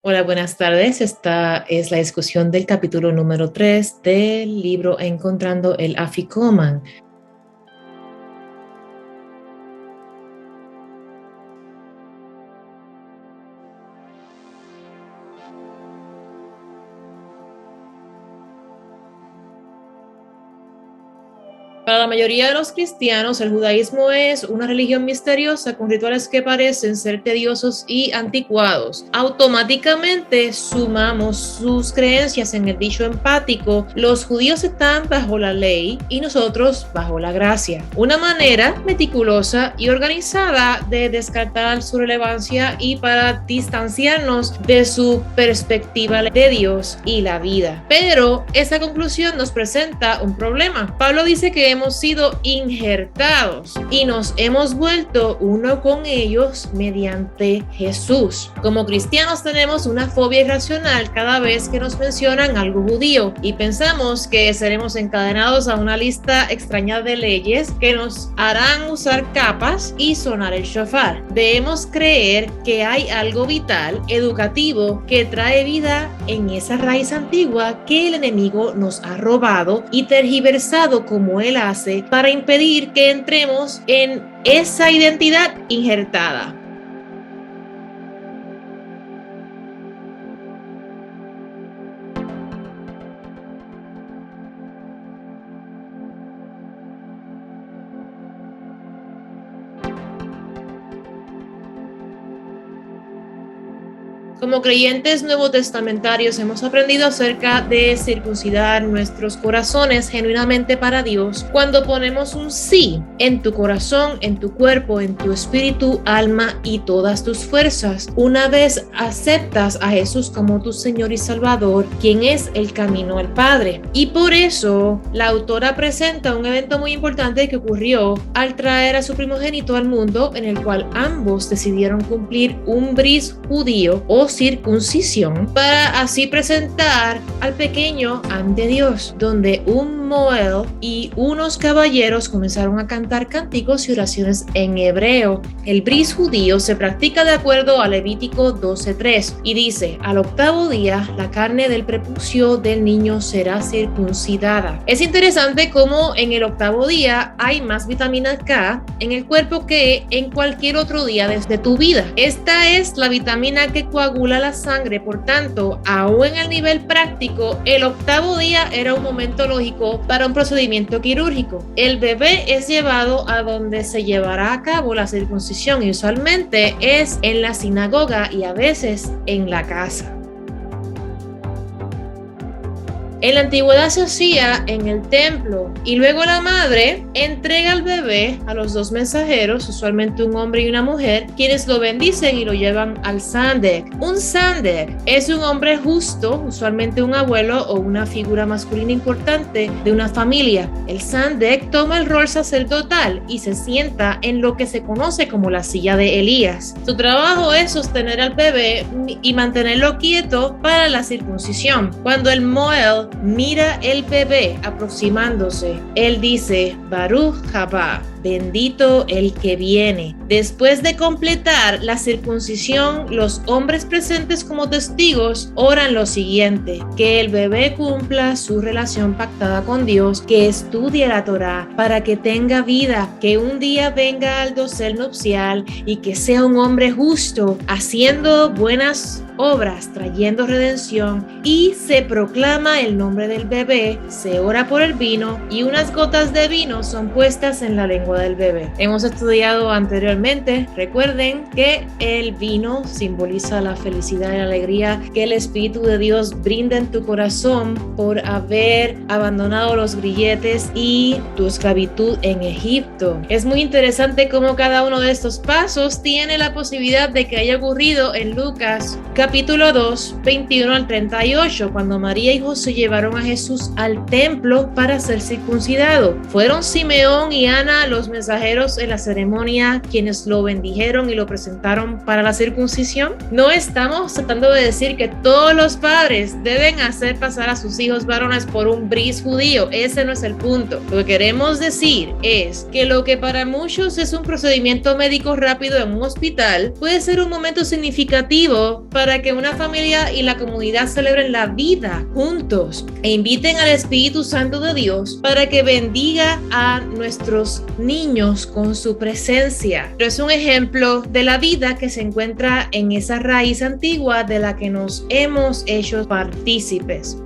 Hola, buenas tardes. Esta es la discusión del capítulo número 3 del libro Encontrando el Afikoman. Para la mayoría de los cristianos, el judaísmo es una religión misteriosa con rituales que parecen ser tediosos y anticuados. Automáticamente sumamos sus creencias en el dicho empático: los judíos están bajo la ley y nosotros bajo la gracia. Una manera meticulosa y organizada de descartar su relevancia y para distanciarnos de su perspectiva de Dios y la vida. Pero esa conclusión nos presenta un problema. Pablo dice que hemos sido injertados y nos hemos vuelto uno con ellos mediante Jesús. Como cristianos tenemos una fobia irracional cada vez que nos mencionan algo judío y pensamos que seremos encadenados a una lista extraña de leyes que nos harán usar capas y sonar el shofar. Debemos creer que hay algo vital, educativo, que trae vida en esa raíz antigua que el enemigo nos ha robado y tergiversado como él hace para impedir que entremos en esa identidad injertada. Como creyentes nuevo testamentarios hemos aprendido acerca de circuncidar nuestros corazones genuinamente para Dios cuando ponemos un sí en tu corazón, en tu cuerpo, en tu espíritu, alma y todas tus fuerzas. Una vez aceptas a Jesús como tu Señor y Salvador, quien es el camino al Padre. Y por eso la autora presenta un evento muy importante que ocurrió al traer a su primogénito al mundo, en el cual ambos decidieron cumplir un bris judío o circuncisión para así presentar al pequeño ante Dios, donde un moel y unos caballeros comenzaron a cantar cánticos y oraciones en hebreo. El bris judío se practica de acuerdo a Levítico 12:3 y dice: al octavo día la carne del prepucio del niño será circuncidada. Es interesante cómo en el octavo día hay más vitamina K en el cuerpo que en cualquier otro día de tu vida. Esta es la vitamina que coagula la sangre. Por tanto, aún en el nivel práctico, el octavo día era un momento lógico para un procedimiento quirúrgico. El bebé es llevado a donde se llevará a cabo la circuncisión y usualmente es en la sinagoga y a veces en la casa. En la antigüedad se hacía en el templo y luego la madre entrega al bebé a los dos mensajeros, usualmente un hombre y una mujer, quienes lo bendicen y lo llevan al sandek. Un sandek es un hombre justo, usualmente un abuelo o una figura masculina importante de una familia. El sandek toma el rol sacerdotal y se sienta en lo que se conoce como la silla de Elías. Su trabajo es sostener al bebé y mantenerlo quieto para la circuncisión. Cuando el moel mira el bebé aproximándose, él dice: Baruch haba, bendito el que viene. Después de completar la circuncisión, los hombres presentes como testigos oran lo siguiente: que el bebé cumpla su relación pactada con Dios, que estudie la Torá para que tenga vida, que un día venga al dosel nupcial y que sea un hombre justo, haciendo buenas obras, trayendo redención, y se proclama el nombre del bebé, se ora por el vino y unas gotas de vino son puestas en la lengua del bebé. Hemos estudiado anteriormente, recuerden que el vino simboliza la felicidad y la alegría que el Espíritu de Dios brinda en tu corazón por haber abandonado los grilletes y tu esclavitud en Egipto. Es muy interesante cómo cada uno de estos pasos tiene la posibilidad de que haya ocurrido en Lucas capítulo 2, 21 al 38, cuando María y José llevaron a Jesús al templo para ser circuncidado. Fueron Simeón y Ana los los mensajeros en la ceremonia quienes lo bendijeron y lo presentaron para la circuncisión? No estamos tratando de decir que todos los padres deben hacer pasar a sus hijos varones por un bris judío. Ese no es el punto. Lo que queremos decir es que lo que para muchos es un procedimiento médico rápido en un hospital puede ser un momento significativo para que una familia y la comunidad celebren la vida juntos e inviten al Espíritu Santo de Dios para que bendiga a nuestros niños con su presencia. Pero es un ejemplo de la vida que se encuentra en esa raíz antigua de la que nos hemos hecho partícipes.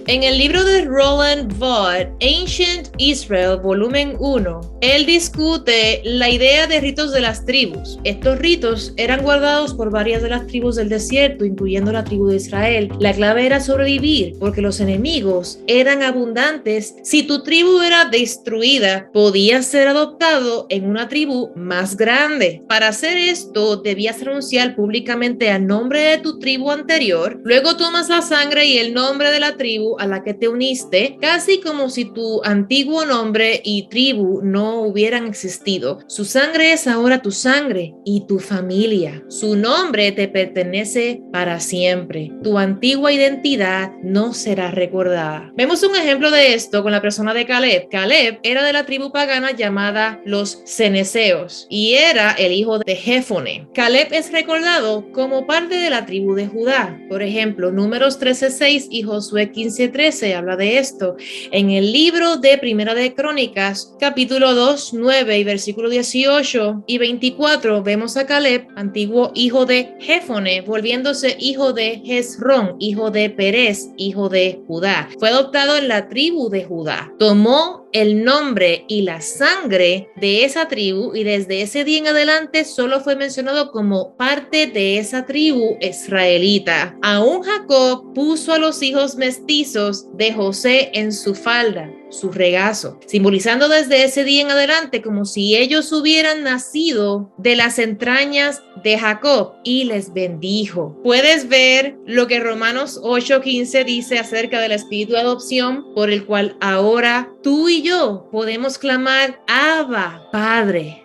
En el libro de Roland Vaught, Ancient Israel, volumen 1, él discute la idea de ritos de las tribus. Estos ritos eran guardados por varias de las tribus del desierto, incluyendo la tribu de Israel. La clave era sobrevivir, porque los enemigos eran abundantes. Si tu tribu era destruida, podías ser adoptado en una tribu más grande. Para hacer esto, debías renunciar públicamente al nombre de tu tribu anterior. Luego tomas la sangre y el nombre de la tribu a la que te uniste, casi como si tu antiguo nombre y tribu no hubieran existido. Su sangre es ahora tu sangre y tu familia. Su nombre te pertenece para siempre. Tu antigua identidad no será recordada. Vemos un ejemplo de esto con la persona de Caleb. Caleb era de la tribu pagana llamada los ceneseos y era el hijo de Jefone. Caleb es recordado como parte de la tribu de Judá. Por ejemplo, Números 13:6 y Josué 15:13 habla de esto. En el libro de Primera de Crónicas, capítulo 2, 9 y versículo 18 y 24, vemos a Caleb, antiguo hijo de Jefone, volviéndose hijo de Hezrón, hijo de Perez, hijo de Judá. Fue adoptado en la tribu de Judá. Tomó el nombre y la sangre de esa tribu y desde ese día en adelante solo fue mencionado como parte de esa tribu israelita. Aún Jacob puso a los hijos mestizos de José en su falda, su regazo, simbolizando desde ese día en adelante como si ellos hubieran nacido de las entrañas de Jacob, y les bendijo. Puedes ver lo que Romanos 8:15 dice acerca del espíritu de adopción, por el cual ahora tú y yo podemos clamar Abba, Padre.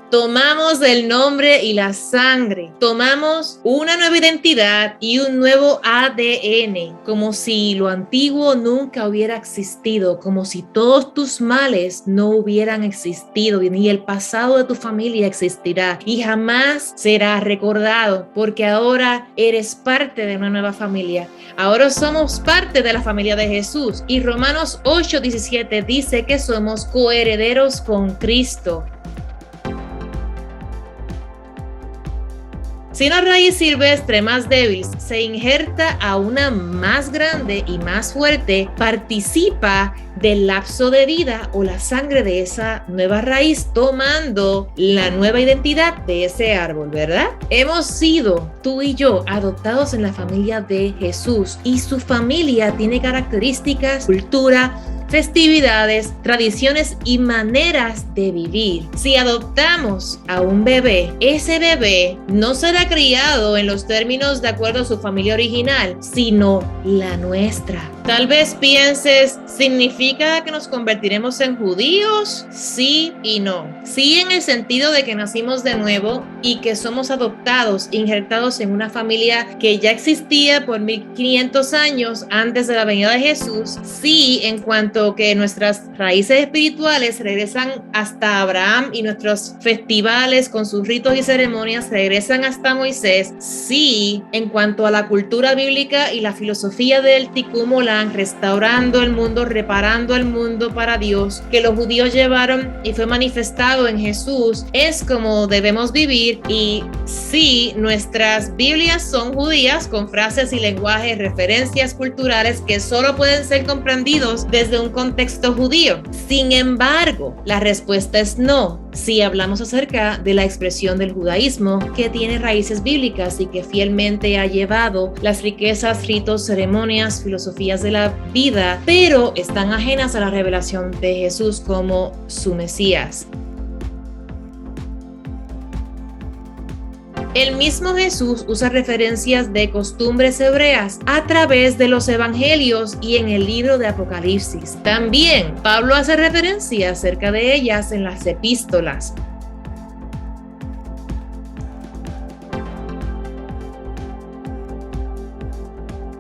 Tomamos el nombre y la sangre, tomamos una nueva identidad y un nuevo ADN, como si lo antiguo nunca hubiera existido, como si todos tus males no hubieran existido, ni el pasado de tu familia existirá y jamás será recordado, porque ahora eres parte de una nueva familia. Ahora somos parte de la familia de Jesús, y Romanos 8:17 dice que somos coherederos con Cristo. Si una raíz silvestre más débil se injerta a una más grande y más fuerte, participa del lapso de vida o la sangre de esa nueva raíz, tomando la nueva identidad de ese árbol, ¿verdad? Hemos sido, tú y yo, adoptados en la familia de Jesús, y su familia tiene características, cultura, festividades, tradiciones y maneras de vivir. Si adoptamos a un bebé, ese bebé no será criado en los términos de acuerdo a su familia original, sino la nuestra. Tal vez pienses, ¿significa que nos convertiremos en judíos? Sí y no. Sí, en el sentido de que nacimos de nuevo y que somos adoptados, injertados en una familia que ya existía por 1500 años antes de la venida de Jesús. Sí, en cuanto que nuestras raíces espirituales regresan hasta Abraham y nuestros festivales con sus ritos y ceremonias regresan hasta Moisés. Sí, en cuanto a la cultura bíblica y la filosofía del Tikkun Olam, restaurando el mundo, reparando el mundo para Dios, que los judíos llevaron y fue manifestado en Jesús, es como debemos vivir. Y sí, nuestras Biblias son judías con frases y lenguajes, referencias culturales que solo pueden ser comprendidos desde un contexto judío. Sin embargo, la respuesta es no, si hablamos acerca de la expresión del judaísmo que tiene raíces bíblicas y que fielmente ha llevado las riquezas, ritos, ceremonias, filosofías de la vida, pero están ajenas a la revelación de Jesús como su Mesías. El mismo Jesús usa referencias de costumbres hebreas a través de los evangelios y en el libro de Apocalipsis. También Pablo hace referencia acerca de ellas en las epístolas.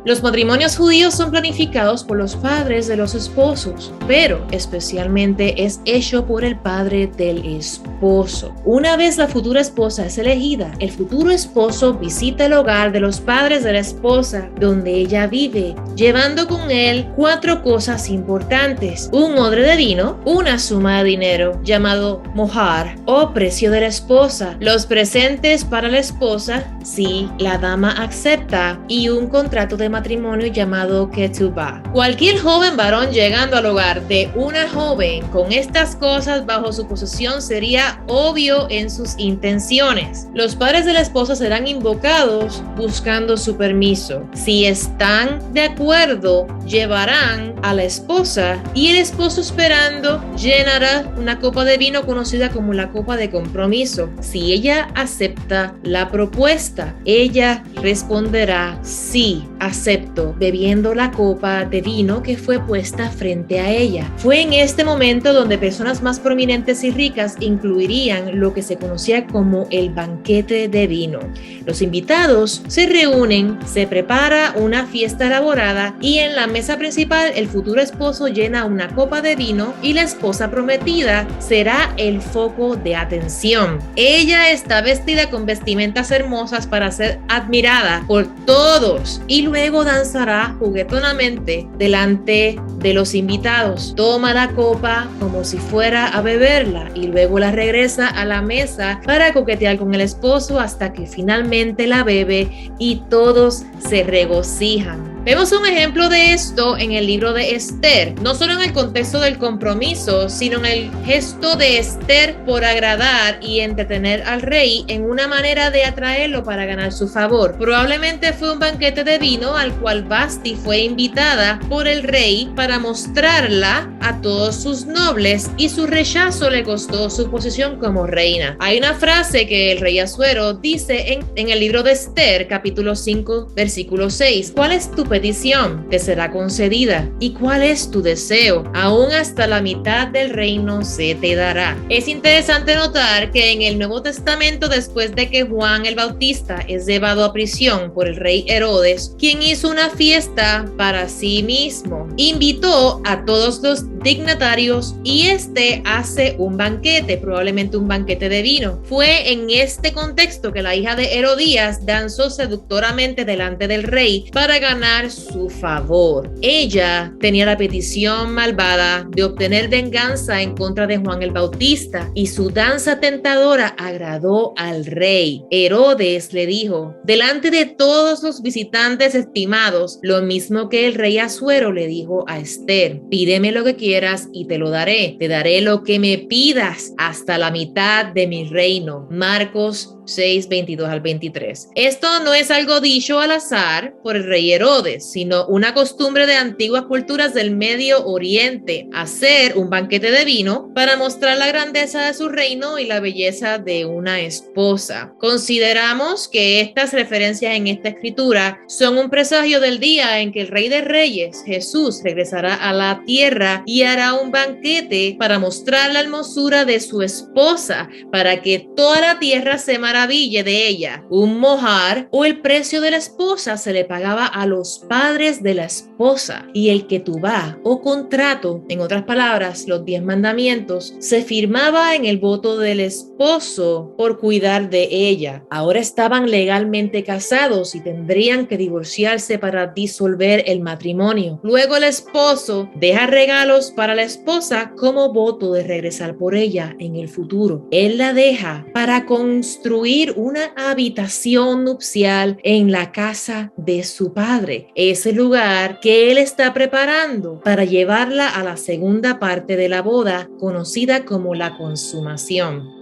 Los matrimonios judíos son planificados por los padres de los esposos, pero especialmente es hecho por el padre del esposo. Una vez la futura esposa es elegida, el futuro esposo visita el hogar de los padres de la esposa donde ella vive, llevando con él 4 cosas importantes: un odre de vino, una suma de dinero llamado mohar o precio de la esposa, los presentes para la esposa si la dama acepta, y un contrato de matrimonio llamado ketubah. Cualquier joven varón llegando al hogar de una joven con estas cosas bajo su posesión sería obvio en sus intenciones. Los padres de la esposa serán invocados buscando su permiso. Si están de acuerdo, llevarán a la esposa, y el esposo, esperando, llenará una copa de vino conocida como la copa de compromiso. Si ella acepta la propuesta, ella responderá: sí, acepto, bebiendo la copa de vino que fue puesta frente a ella. Fue en este momento donde personas más prominentes y ricas incluirían lo que se conocía como el banquete de vino. Los invitados se reúnen, se prepara una fiesta elaborada, y en la mesa principal el futuro esposo llena una copa de vino y la esposa prometida será el foco de atención. Ella está vestida con vestimentas hermosas para ser admirada por todos, y luego danzará juguetonamente delante de los invitados. Toma la copa como si fuera a beberla y luego la regresa a la mesa para coquetear con el esposo hasta que finalmente la bebe y todos se regocijan. Vemos un ejemplo de esto en el libro de Esther, no solo en el contexto del compromiso, sino en el gesto de Esther por agradar y entretener al rey en una manera de atraerlo para ganar su favor. Probablemente fue un banquete de vino al cual Vasti fue invitada por el rey para mostrarla a todos sus nobles, y su rechazo le costó su posición como reina. Hay una frase que el rey Asuero dice en el libro de Esther, capítulo 5, versículo 6. ¿Cuál es tu petición? Te será concedida. ¿Y cuál es tu deseo? Aún hasta la mitad del reino se te dará. Es interesante notar que en el Nuevo Testamento, después de que Juan el Bautista es llevado a prisión por el rey Herodes, quien hizo una fiesta para sí mismo, invitó a todos los dignatarios y este hace un banquete, probablemente un banquete de vino. Fue en este contexto que la hija de Herodías danzó seductoramente delante del rey para ganar su favor. Ella tenía la petición malvada de obtener venganza en contra de Juan el Bautista, y su danza tentadora agradó al rey. Herodes le dijo, delante de todos los visitantes estimados, lo mismo que el rey Asuero le dijo a Esther: pídeme lo que quieras y te lo daré. Te daré lo que me pidas hasta la mitad de mi reino. Marcos 6, 22 al 23. Esto no es algo dicho al azar por el rey Herodes, sino una costumbre de antiguas culturas del Medio Oriente, hacer un banquete de vino para mostrar la grandeza de su reino y la belleza de una esposa. Consideramos que estas referencias en esta escritura son un presagio del día en que el Rey de Reyes, Jesús, regresará a la tierra y hará un banquete para mostrar la hermosura de su esposa, para que toda la tierra se maraville de ella. Un mohar, o el precio de la esposa, se le pagaba a los padres de la esposa, y el ketubah o contrato, en otras palabras los 10 mandamientos, se firmaba en el voto del esposo por cuidar de ella. Ahora estaban legalmente casados y tendrían que divorciarse para disolver el matrimonio. Luego el esposo deja regalos para la esposa como voto de regresar por ella en el futuro. Él la deja para construir una habitación nupcial en la casa de su padre, ese lugar que él está preparando para llevarla a la segunda parte de la boda, conocida como la consumación.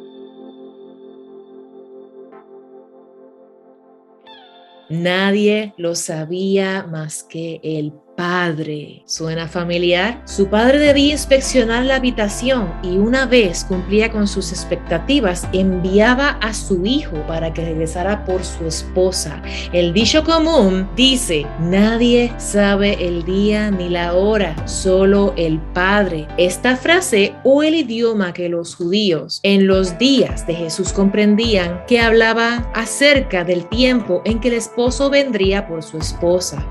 Nadie lo sabía más que el padre. ¿Suena familiar? Su padre debía inspeccionar la habitación y una vez cumplía con sus expectativas, enviaba a su hijo para que regresara por su esposa. El dicho común dice: nadie sabe el día ni la hora, solo el padre. Esta frase o el idioma que los judíos en los días de Jesús comprendían, que hablaba acerca del tiempo en que el esposo vendría por su esposa.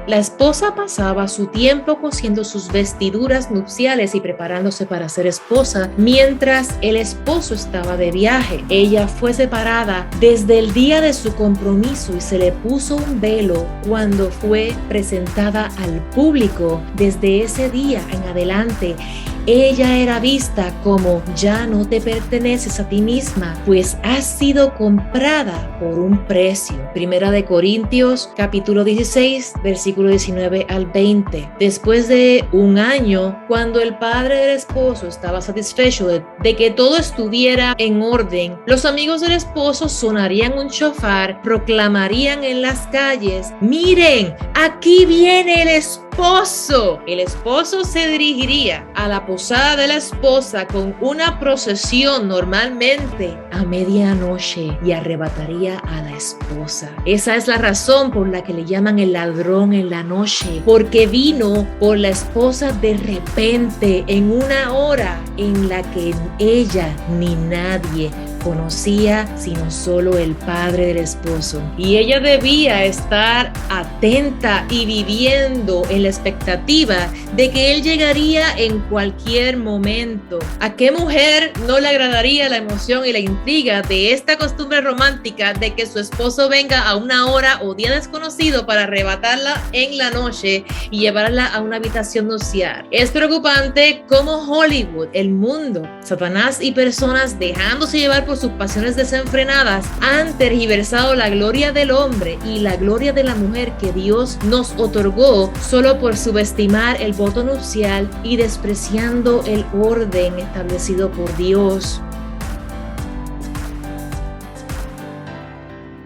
La esposa pasaba su tiempo cosiendo sus vestiduras nupciales y preparándose para ser esposa, mientras el esposo estaba de viaje. Ella fue separada desde el día de su compromiso y se le puso un velo cuando fue presentada al público. Desde ese día en adelante, ella era vista como: ya no te perteneces a ti misma, pues has sido comprada por un precio. Primera de Corintios, capítulo 16, versículo 19 al 20. Después de un año, cuando el padre del esposo estaba satisfecho de que todo estuviera en orden, los amigos del esposo sonarían un shofar, proclamarían en las calles: miren, aquí viene el esposo. El esposo se dirigiría a la posada de la esposa con una procesión, normalmente a medianoche, y arrebataría a la esposa. Esa es la razón por la que le llaman el ladrón en la noche, porque vino por la esposa de repente, en una hora en la que ella ni nadie conocía sino solo el padre del esposo. Y ella debía estar atenta y viviendo en la expectativa de que él llegaría en cualquier momento. ¿A qué mujer no le agradaría la emoción y la intriga de esta costumbre romántica de que su esposo venga a una hora o día desconocido para arrebatarla en la noche y llevarla a una habitación nupcial? Es preocupante cómo Hollywood, el mundo, Satanás y personas dejándose llevar por sus pasiones desenfrenadas han tergiversado la gloria del hombre y la gloria de la mujer que Dios nos otorgó solo por subestimar el voto nupcial y despreciando el orden establecido por Dios.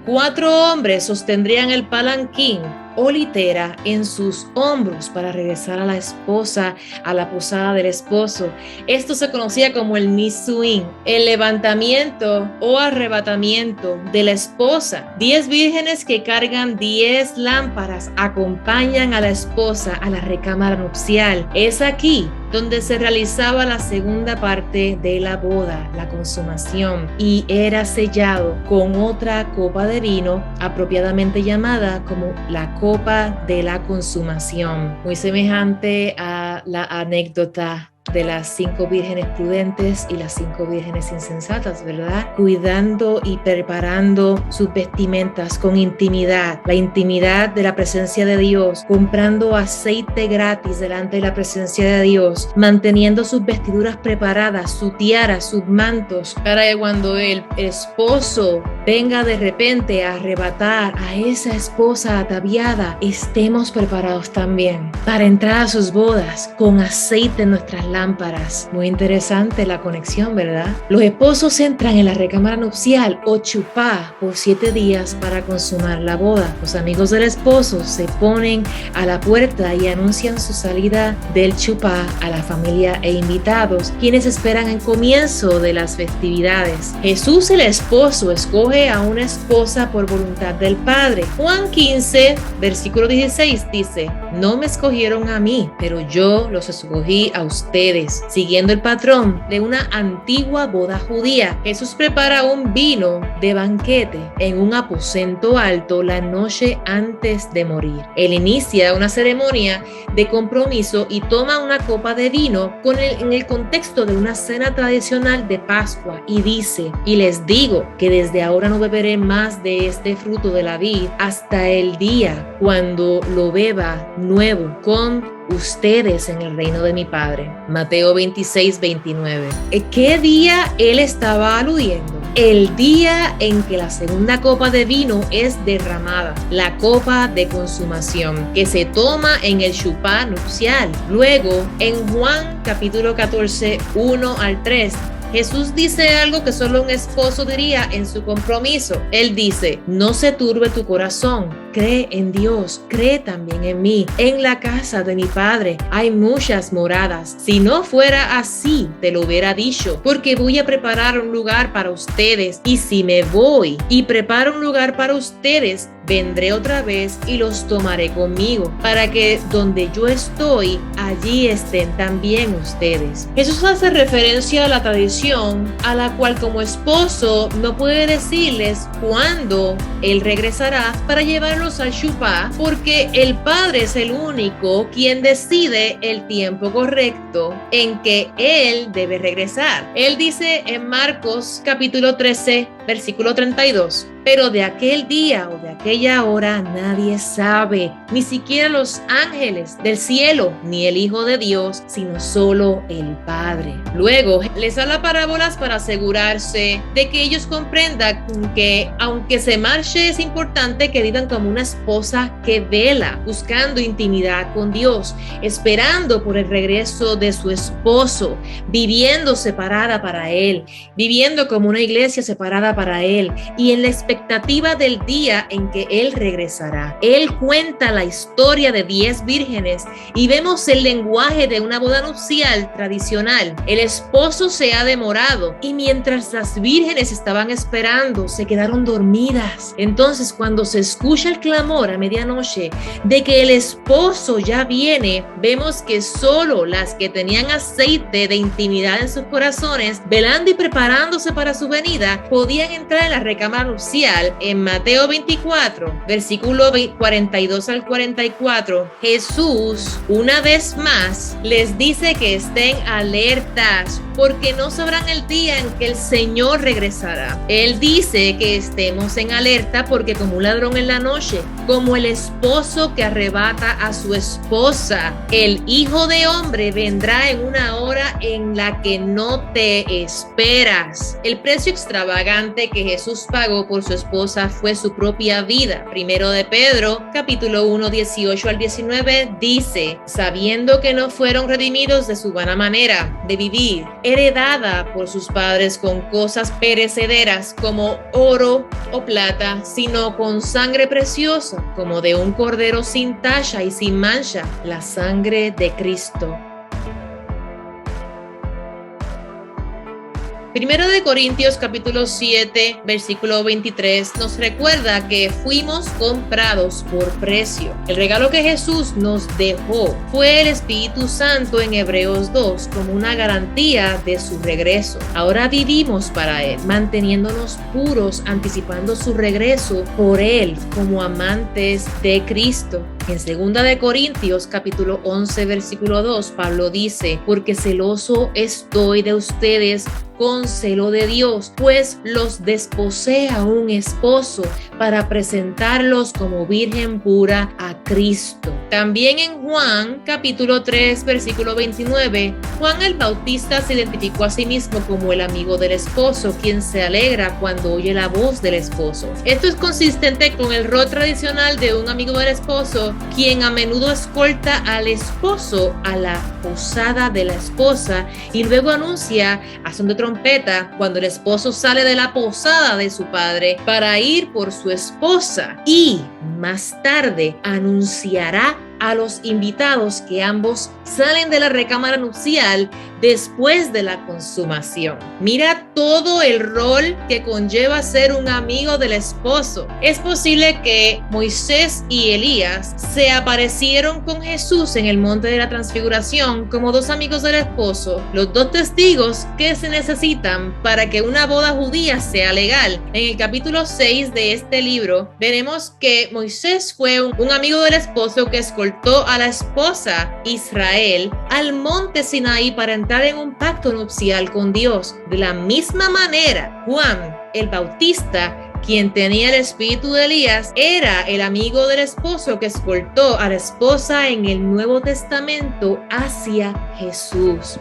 4 hombres sostendrían el palanquín o litera en sus hombros para regresar a la esposa a la posada del esposo. Esto se conocía como el nisuin, el levantamiento o arrebatamiento de la esposa. 10 vírgenes que cargan 10 lámparas acompañan a la esposa a la recámara nupcial. Es aquí donde se realizaba la segunda parte de la boda, la consumación, y era sellado con otra copa de vino apropiadamente llamada como la copa de la consumación, muy semejante a la anécdota de las 5 vírgenes prudentes y las 5 vírgenes insensatas, ¿verdad? Cuidando y preparando sus vestimentas con intimidad, la intimidad de la presencia de Dios, comprando aceite gratis delante de la presencia de Dios, manteniendo sus vestiduras preparadas, su tiara, sus mantos, para que cuando el esposo venga de repente a arrebatar a esa esposa ataviada, estemos preparados también para entrar a sus bodas con aceite en nuestras lámparas. Muy interesante la conexión, ¿verdad? Los esposos entran en la recámara nupcial o chupá por 7 días para consumar la boda. Los amigos del esposo se ponen a la puerta y anuncian su salida del chupá a la familia e invitados, quienes esperan el comienzo de las festividades. Jesús, el esposo, escoge a una esposa por voluntad del Padre. Juan 15, versículo 16 dice: no me escogieron a mí, pero yo los escogí a ustedes. Siguiendo el patrón de una antigua boda judía, Jesús prepara un vino de banquete en un aposento alto la noche antes de morir. Él inicia una ceremonia de compromiso y toma una copa de vino en el contexto de una cena tradicional de Pascua y dice: y les digo que desde ahora no beberé más de este fruto de la vid hasta el día cuando lo beba nuevo con ustedes en el reino de mi Padre. Mateo 26:29. ¿Qué día él estaba aludiendo? El día en que la segunda copa de vino es derramada, la copa de consumación, que se toma en el chupá nupcial. Luego, en Juan capítulo 14, 1 al 3, Jesús dice algo que solo un esposo diría en su compromiso. Él dice: no se turbe tu corazón, cree en Dios, cree también en mí. En la casa de mi Padre hay muchas moradas. Si no fuera así, te lo hubiera dicho, porque voy a preparar un lugar para ustedes. Y si me voy y preparo un lugar para ustedes, vendré otra vez y los tomaré conmigo, para que donde yo estoy, allí estén también ustedes. Jesús hace referencia a la tradición a la cual como esposo no puede decirles cuándo él regresará para llevarlos al chupá, porque el Padre es el único quien decide el tiempo correcto en que él debe regresar. Él dice en Marcos capítulo 13, versículo 32: pero de aquel día o de aquella hora nadie sabe, ni siquiera los ángeles del cielo, ni el Hijo de Dios, sino solo el Padre. Luego les da las parábolas para asegurarse de que ellos comprendan que aunque se marche, es importante que vivan como una esposa que vela, buscando intimidad con Dios, esperando por el regreso de su esposo, viviendo separada para Él, viviendo como una iglesia separada para Él, y en la expectativa del día en que Él regresará. Él cuenta la historia de 10 vírgenes y vemos el lenguaje de una boda nupcial tradicional. El esposo se ha demorado y mientras las vírgenes estaban esperando, se quedaron dormidas. Entonces, cuando se escucha el clamor a medianoche de que el esposo ya viene, vemos que solo las que tenían aceite de intimidad en sus corazones, velando y preparándose para su venida, podían entrar en la recámara nupcial. En Mateo 24, versículo 42 al 44, Jesús una vez más les dice que estén alertas, porque no sabrán el día en que el Señor regresará. Él dice que estemos en alerta porque como un ladrón en la noche, como el esposo que arrebata a su esposa, el Hijo de Hombre vendrá en una hora en la que no te esperas. El precio extravagante que Jesús pagó por su esposa fue su propia vida. Primero de Pedro, capítulo 1, 18 al 19, dice: sabiendo que no fueron redimidos de su vana manera de vivir, heredada por sus padres con cosas perecederas como oro o plata, sino con sangre preciosa, como de un cordero sin tacha y sin mancha, la sangre de Cristo. Primero de Corintios capítulo 7, versículo 23 nos recuerda que fuimos comprados por precio. El regalo que Jesús nos dejó fue el Espíritu Santo en Hebreos 2 como una garantía de su regreso. Ahora vivimos para Él, manteniéndonos puros, anticipando su regreso por Él como amantes de Cristo. En 2 de Corintios capítulo 11 versículo 2, Pablo dice: porque celoso estoy de ustedes con celo de Dios, pues los desposé a un esposo para presentarlos como virgen pura a Cristo. También en Juan capítulo 3 versículo 29, Juan el Bautista se identificó a sí mismo como el amigo del esposo, quien se alegra cuando oye la voz del esposo. Esto es consistente con el rol tradicional de un amigo del esposo, quien a menudo escolta al esposo a la posada de la esposa y luego anuncia a son de trompeta cuando el esposo sale de la posada de su padre para ir por su esposa, y más tarde anunciará a los invitados que ambos salen de la recámara nupcial después de la consumación. Mira todo el rol que conlleva ser un amigo del esposo. Es posible que Moisés y Elías se aparecieron con Jesús en el monte de la transfiguración como dos amigos del esposo, los dos testigos que se necesitan para que una boda judía sea legal. En el capítulo 6 de este libro veremos que Moisés fue un amigo del esposo que escoltó a la esposa Israel al monte Sinaí para entrar en un pacto nupcial con Dios. De la misma manera, Juan el Bautista, quien tenía el espíritu de Elías, era el amigo del esposo que escoltó a la esposa en el Nuevo Testamento hacia Jesús.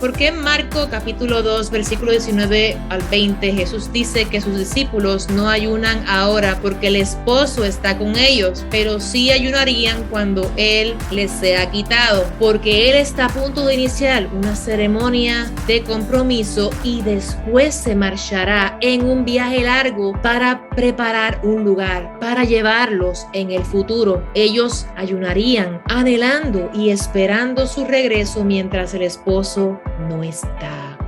Porque en Marcos capítulo 2, versículo 19 al 20, Jesús dice que sus discípulos no ayunan ahora porque el esposo está con ellos, pero sí ayunarían cuando Él les sea quitado, porque Él está a punto de iniciar una ceremonia de compromiso y después se marchará en un viaje largo para preparar un lugar, para llevarlos en el futuro. Ellos ayunarían, anhelando y esperando su regreso mientras el esposo no está.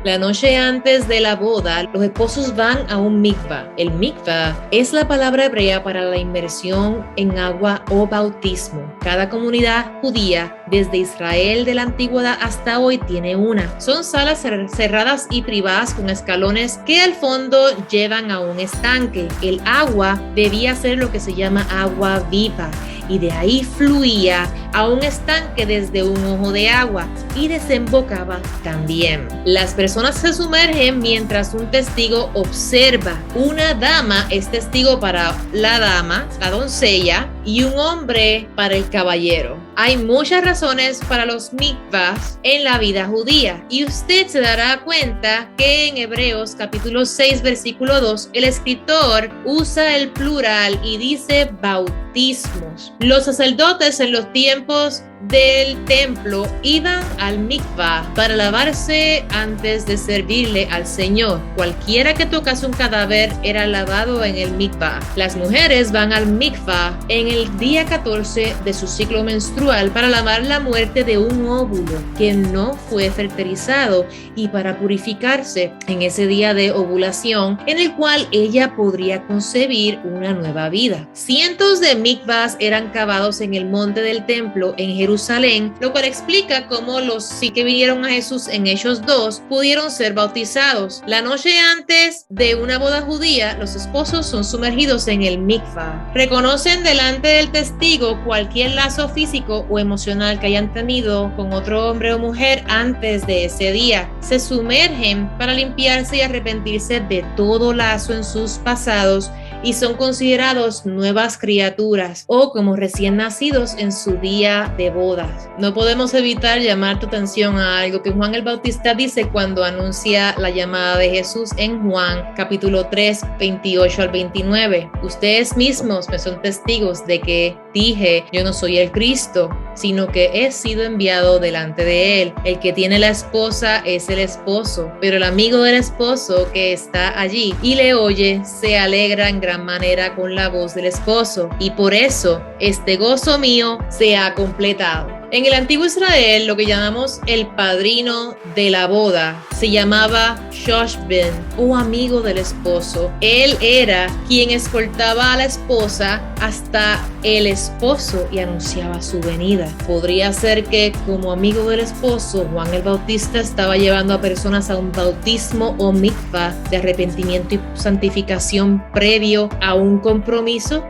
La noche antes de la boda, los esposos van a un mikvah. El mikvah es la palabra hebrea para la inmersión en agua o bautismo. Cada comunidad judía, desde Israel de la antigüedad hasta hoy, tiene una. Son salas cerradas y privadas con escalones que al fondo llevan a un estanque. El agua debía ser lo que se llama agua viva, y de ahí fluía a un estanque desde un ojo de agua y desembocaba también. Las personas se sumergen mientras un testigo observa. Una dama es testigo para la dama, la doncella, y un hombre para el caballero. Hay muchas razones para los mikvahs en la vida judía, y usted se dará cuenta que en Hebreos capítulo 6 versículo 2 el escritor usa el plural y dice bautismos. Los sacerdotes en los tiempos del templo iban al mikvah para lavarse antes de servirle al Señor. Cualquiera que tocase un cadáver era lavado en el mikvah. Las mujeres van al mikvah en el día 14 de su ciclo menstrual para lavar la muerte de un óvulo que no fue fertilizado y para purificarse en ese día de ovulación en el cual ella podría concebir una nueva vida. Cientos de mikvahs eran cavados en el monte del templo en Jerusalén, lo cual explica cómo los sí que vinieron a Jesús en Hechos 2 pudieron ser bautizados. La noche antes de una boda judía, los esposos son sumergidos en el mikvah. Reconocen delante del testigo cualquier lazo físico o emocional que hayan tenido con otro hombre o mujer antes de ese día. Se sumergen para limpiarse y arrepentirse de todo lazo en sus pasados y son considerados nuevas criaturas o como recién nacidos en su día de bodas. No podemos evitar llamar tu atención a algo que Juan el Bautista dice cuando anuncia la llamada de Jesús en Juan capítulo 3, 28 al 29. Ustedes mismos me son testigos de que dije, yo no soy el Cristo, sino que he sido enviado delante de él. El que tiene la esposa es el esposo, pero el amigo del esposo que está allí y le oye se alegra en gran manera con la voz del esposo, y por eso este gozo mío se ha completado. En el antiguo Israel, lo que llamamos el padrino de la boda se llamaba Shoshben o amigo del esposo. Él era quien escoltaba a la esposa hasta el esposo y anunciaba su venida. Podría ser que como amigo del esposo, Juan el Bautista estaba llevando a personas a un bautismo o mikvah de arrepentimiento y santificación previo a un compromiso.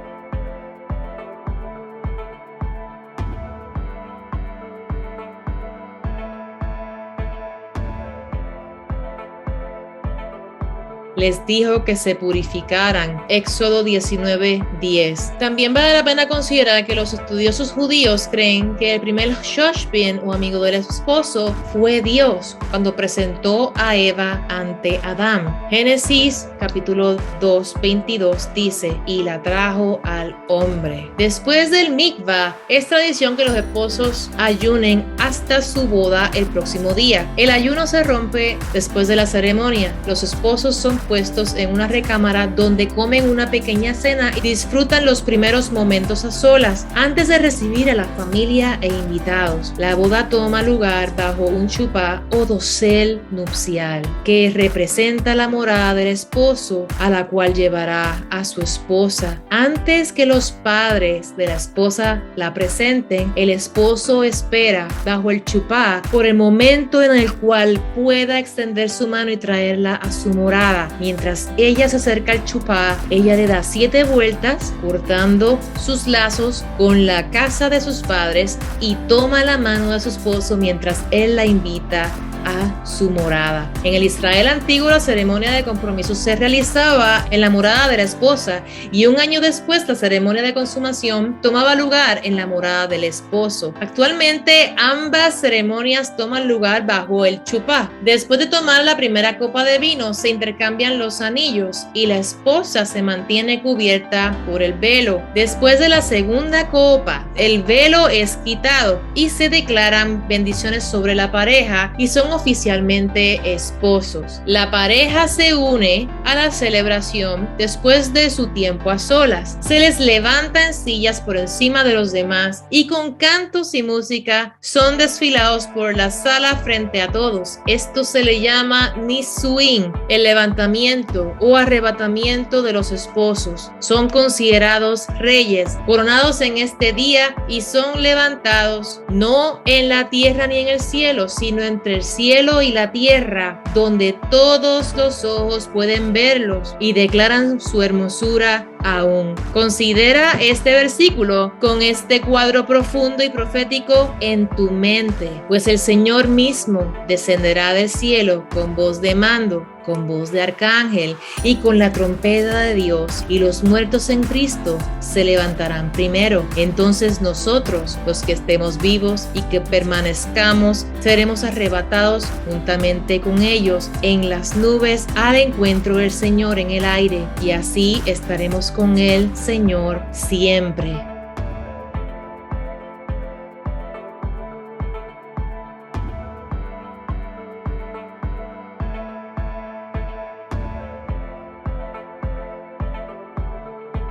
Les dijo que se purificaran. Éxodo 19:10. También vale la pena considerar que los estudiosos judíos creen que el primer Shoshben o amigo del esposo fue Dios cuando presentó a Eva ante Adán. Génesis capítulo 2:22 dice, y la trajo al hombre. Después del mikvah, es tradición que los esposos ayunen hasta su boda el próximo día. El ayuno se rompe después de la ceremonia. Los esposos son puestos en una recámara donde comen una pequeña cena y disfrutan los primeros momentos a solas antes de recibir a la familia e invitados. La boda toma lugar bajo un chupá o dosel nupcial que representa la morada del esposo a la cual llevará a su esposa. Antes que los padres de la esposa la presenten, el esposo espera bajo el chupá por el momento en el cual pueda extender su mano y traerla a su morada. Mientras ella se acerca al chupá, ella le da 7 vueltas, cortando sus lazos con la casa de sus padres y toma la mano de su esposo mientras él la invita a su morada. En el Israel antiguo, la ceremonia de compromiso se realizaba en la morada de la esposa y un año después la ceremonia de consumación tomaba lugar en la morada del esposo. Actualmente ambas ceremonias toman lugar bajo el chupá. Después de tomar la primera copa de vino se intercambian los anillos y la esposa se mantiene cubierta por el velo. Después de la segunda copa, el velo es quitado y se declaran bendiciones sobre la pareja y son oficialmente esposos. La pareja se une a la celebración después de su tiempo a solas. Se les levanta en sillas por encima de los demás y con cantos y música son desfilados por la sala frente a todos. Esto se le llama nisuin, el levantamiento o arrebatamiento de los esposos. Son considerados reyes, coronados en este día y son levantados no en la tierra ni en el cielo, sino entre el cielo y la tierra, donde todos los ojos pueden verlos y declaran su hermosura aún. Considera este versículo con este cuadro profundo y profético en tu mente, pues el Señor mismo descenderá del cielo con voz de mando, con voz de arcángel y con la trompeta de Dios, y los muertos en Cristo se levantarán primero. Entonces nosotros, los que estemos vivos y que permanezcamos, seremos arrebatados juntamente con ellos en las nubes al encuentro del Señor en el aire, y así estaremos con el Señor siempre.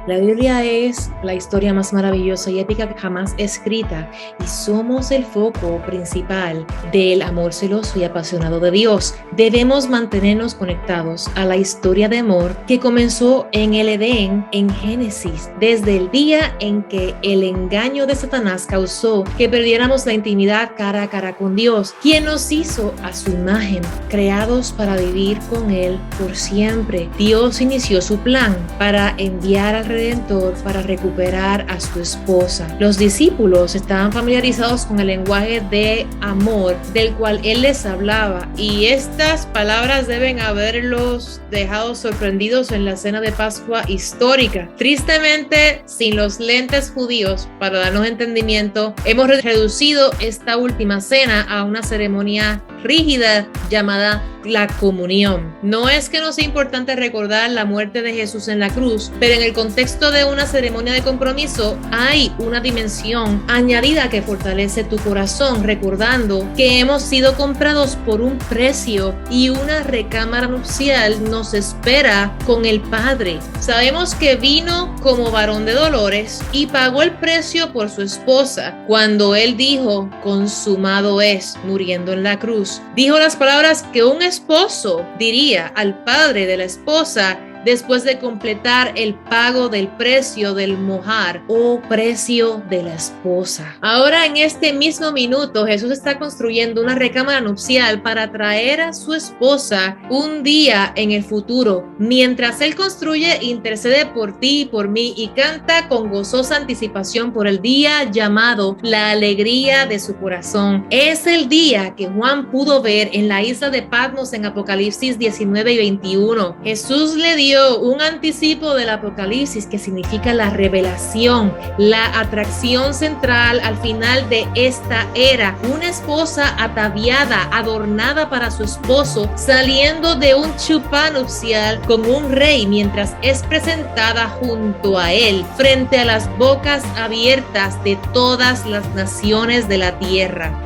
La Biblia es la historia más maravillosa y épica que jamás escrita, y somos el foco principal del amor celoso y apasionado de Dios. Debemos mantenernos conectados a la historia de amor que comenzó en el Edén, en Génesis, desde el día en que el engaño de Satanás causó que perdiéramos la intimidad cara a cara con Dios, quien nos hizo a su imagen, creados para vivir con Él por siempre. Dios inició su plan para enviar al Redentor para recuperar a su esposa. Los discípulos estaban familiarizados con el lenguaje de amor del cual Él les hablaba, y estas palabras deben haberlos dejado sorprendidos en la cena de Pascua histórica. Tristemente, sin los lentes judíos para darnos entendimiento, hemos reducido esta última cena a una ceremonia rígida llamada la comunión. No es que no sea importante recordar la muerte de Jesús en la cruz, pero en el contexto de una ceremonia de compromiso hay una dimensión añadida que fortalece tu corazón, recordando que hemos sido comprados por un precio y una recámara nupcial nos espera con el Padre. Sabemos que vino como varón de dolores y pagó el precio por su esposa cuando Él dijo: consumado es, muriendo en la cruz. Dijo las palabras que un esposo diría al padre de la esposa después de completar el pago del precio del mojar o precio de la esposa. Ahora, en este mismo minuto, Jesús está construyendo una recámara nupcial para traer a su esposa un día en el futuro. Mientras Él construye, intercede por ti y por mí y canta con gozosa anticipación por el día llamado la alegría de su corazón. Es el día que Juan pudo ver en la isla de Patmos en Apocalipsis 19 y 21. Jesús le dio un anticipo del Apocalipsis, que significa la revelación, la atracción central al final de esta era. Una esposa ataviada, adornada para su esposo, saliendo de un chupá nupcial con un rey, mientras es presentada junto a él, frente a las bocas abiertas de todas las naciones de la tierra.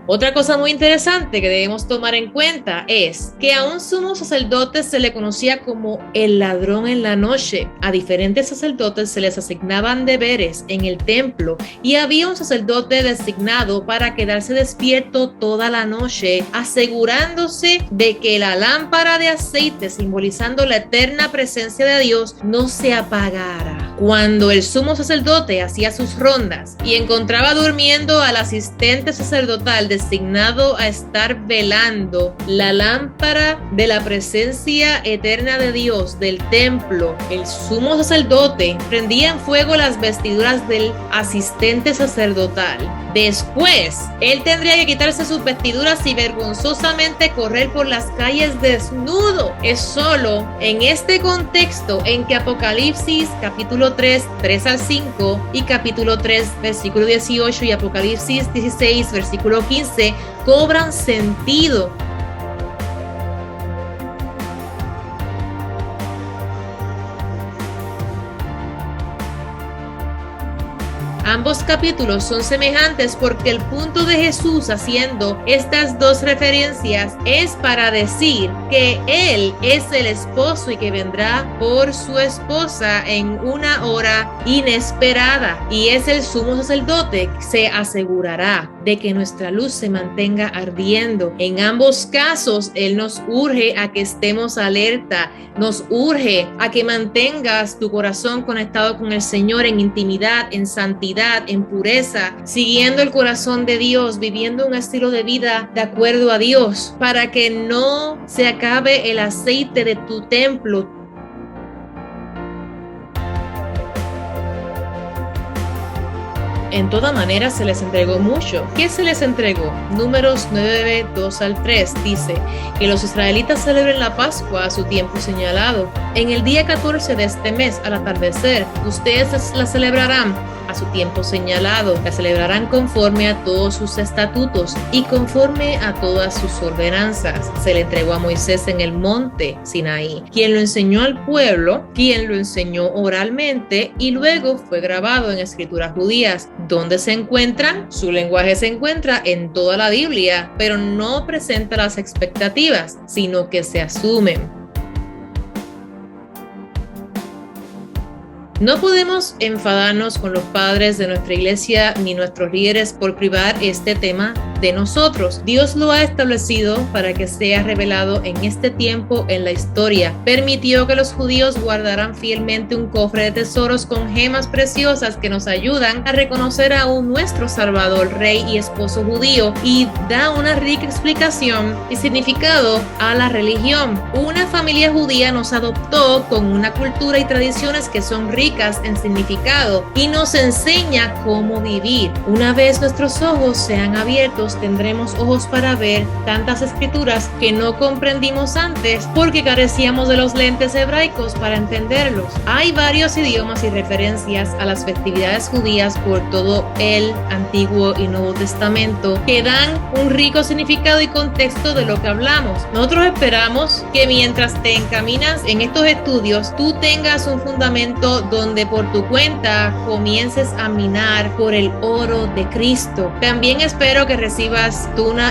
Otra cosa muy interesante que debemos tomar en cuenta es que a un sumo sacerdote se le conocía como el ladrón en la noche. A diferentes sacerdotes se les asignaban deberes en el templo y había un sacerdote designado para quedarse despierto toda la noche, asegurándose de que la lámpara de aceite simbolizando la eterna presencia de Dios no se apagara. Cuando el sumo sacerdote hacía sus rondas y encontraba durmiendo al asistente sacerdotal designado a estar velando la lámpara de la presencia eterna de Dios del templo, el sumo sacerdote prendía en fuego las vestiduras del asistente sacerdotal. Después, él tendría que quitarse sus vestiduras y vergonzosamente correr por las calles desnudo. Es solo en este contexto en que Apocalipsis capítulo 3, 3 al 5 y capítulo 3, versículo 18 y Apocalipsis 16, versículo 15 cobran sentido. Ambos capítulos son semejantes porque el punto de Jesús haciendo estas dos referencias es para decir que Él es el esposo y que vendrá por su esposa en una hora inesperada, y es el sumo sacerdote que se asegurará de que nuestra luz se mantenga ardiendo. En ambos casos, Él nos urge a que estemos alerta, nos urge a que mantengas tu corazón conectado con el Señor en intimidad, en santidad, en pureza, siguiendo el corazón de Dios, viviendo un estilo de vida de acuerdo a Dios, para que no se acabe el aceite de tu templo. En toda manera se les entregó mucho. ¿Qué se les entregó? Números 9, 2 al 3 dice que los israelitas celebren la Pascua a su tiempo señalado. En el día 14 de este mes, al atardecer, ustedes la celebrarán a su tiempo señalado. La celebrarán conforme a todos sus estatutos y conforme a todas sus ordenanzas. Se le entregó a Moisés en el monte Sinaí, quien lo enseñó al pueblo, quien lo enseñó oralmente y luego fue grabado en escrituras judías. ¿Dónde se encuentran? Su lenguaje se encuentra en toda la Biblia, pero no presenta las expectativas, sino que se asumen. No podemos enfadarnos con los padres de nuestra iglesia ni nuestros líderes por privar este tema de nosotros. Dios lo ha establecido para que sea revelado en este tiempo en la historia. Permitió que los judíos guardaran fielmente un cofre de tesoros con gemas preciosas que nos ayudan a reconocer a un nuestro Salvador, Rey y Esposo judío, y da una rica explicación y significado a la religión. Una familia judía nos adoptó con una cultura y tradiciones que son ricas en significado y nos enseña cómo vivir. Una vez nuestros ojos sean abiertos, tendremos ojos para ver tantas escrituras que no comprendimos antes porque carecíamos de los lentes hebraicos para entenderlos. Hay varios idiomas y referencias a las festividades judías por todo el Antiguo y Nuevo Testamento que dan un rico significado y contexto de lo que hablamos. Nosotros esperamos que mientras te encaminas en estos estudios, tú tengas un fundamento donde por tu cuenta comiences a minar por el oro de Cristo. También espero que recibas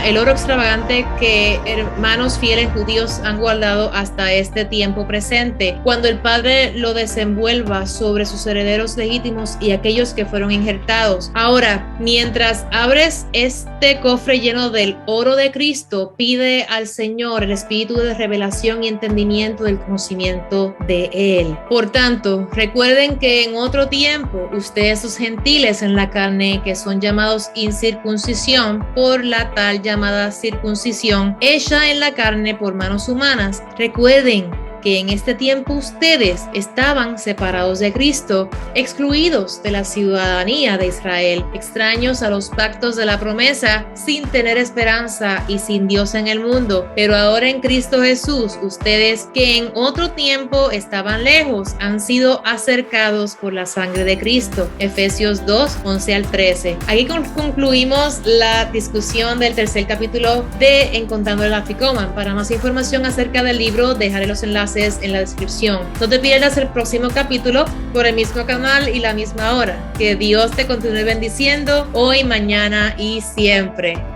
el oro extravagante que hermanos fieles judíos han guardado hasta este tiempo presente, cuando el Padre lo desenvuelva sobre sus herederos legítimos y aquellos que fueron injertados. Ahora, mientras abres este cofre lleno del oro de Cristo, pide al Señor el espíritu de revelación y entendimiento del conocimiento de Él. Por tanto, recuerden que en otro tiempo ustedes, los gentiles en la carne, que son llamados incircuncisión por la tal llamada circuncisión hecha en la carne por manos humanas, recuerden que en este tiempo ustedes estaban separados de Cristo, excluidos de la ciudadanía de Israel, extraños a los pactos de la promesa, sin tener esperanza y sin Dios en el mundo. Pero ahora en Cristo Jesús, ustedes que en otro tiempo estaban lejos, han sido acercados por la sangre de Cristo. Efesios 2, 11 al 13. Aquí concluimos la discusión del tercer capítulo de Encontrando el Afikoman. Para más información acerca del libro, dejaré los enlaces en la descripción. No te pierdas el próximo capítulo por el mismo canal y la misma hora. Que Dios te continúe bendiciendo hoy, mañana y siempre.